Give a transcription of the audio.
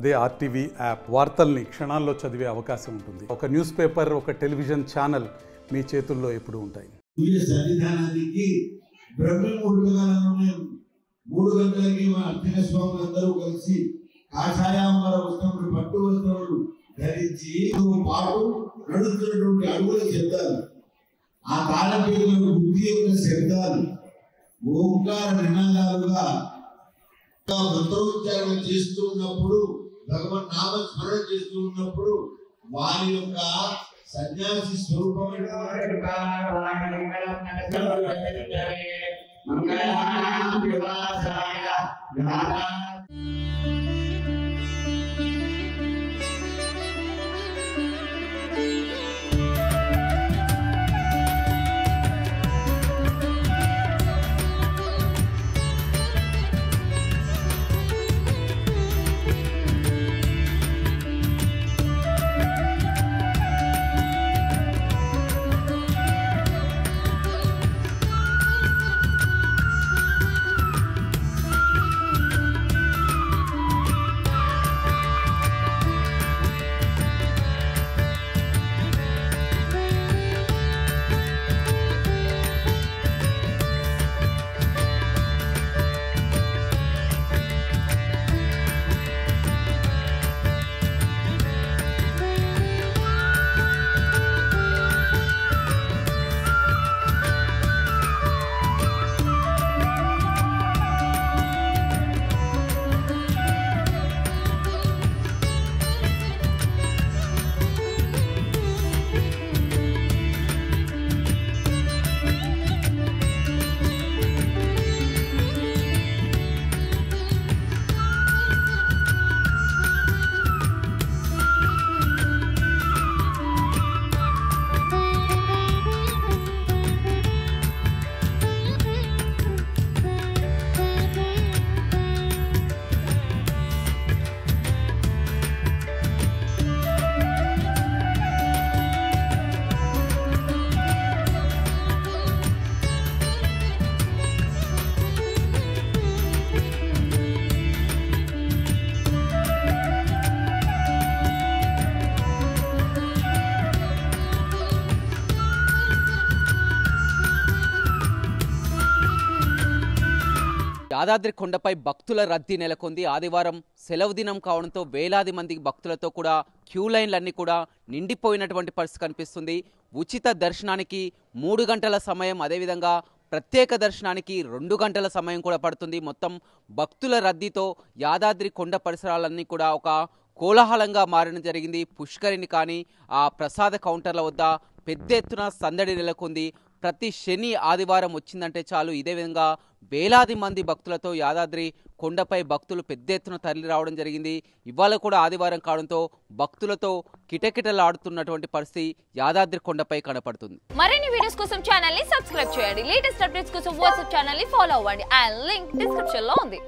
అదే RTV app వార్తల్ని క్షణాల్లో చదివే అవకాశం ఉంటుంది. ఒక న్యూస్ పేపర్, ఒక టెలివిజన్ ఛానల్ మీ చేతుల్లో ఎప్పుడూ ఉంటాయి. సన్నిధానానికి బ్రహ్మముహూర్తకాలంలోనే 3 గంటలకి మన అర్చక స్వాములందరూ కలిసి కాషాయాంబర వస్త్రములు, పట్టు వస్త్రములు ధరించి పాటు నడుస్తున్నటువంటి అడుగుల శబ్దాలు, ఆ తాళపేరులకు బుద్ధి యొక్క శబ్దాలు, ఓంకార నినాదాలుగా మంత్రోచ్చారణ చేస్తూ ఉన్నప్పుడు, భగవన్ నామస్మరణ చేస్తూ ఉన్నప్పుడు వారి యొక్క సన్యాసి స్వరూపమైన యాదాద్రి కొండపై భక్తుల రద్దీ నెలకొంది. ఆదివారం సెలవు దినం కావడంతో వేలాది మంది భక్తులతో కూడా క్యూ లైన్లన్నీ కూడా నిండిపోయినటువంటి పరిస్థితి కనిపిస్తుంది. ఉచిత దర్శనానికి 3 గంటల సమయం, అదేవిధంగా ప్రత్యేక దర్శనానికి 2 గంటల సమయం కూడా పడుతుంది. మొత్తం భక్తుల రద్దీతో యాదాద్రి కొండ పరిసరాలన్నీ కూడా ఒక కోలాహలంగా మారడం జరిగింది. పుష్కరిణి కానీ ఆ ప్రసాద కౌంటర్ల వద్ద పెద్ద ఎత్తున సందడి నెలకొంది. ప్రతి శని ఆదివారం వచ్చిందంటే చాలు ఇదే విధంగా వేలాది మంది భక్తులతో యాదాద్రి కొండపై భక్తులు పెద్ద ఎత్తున తరలి రావడం జరిగింది. ఇవాళ కూడా ఆదివారం కావడంతో భక్తులతో కిటకిటలాడుతున్నటువంటి పరిస్థితి యాదాద్రి కొండపై కనపడుతుంది. మరిన్ని వీడియోస్ కోసం ఛానల్ ని సబ్స్క్రైబ్ చేయండి. లేటెస్ట్ అప్డేట్స్ కోసం వాట్సాప్ ఛానల్ ని ఫాలో అవ్వండి. ఆ లింక్ డిస్క్రిప్షన్ లో ఉంది.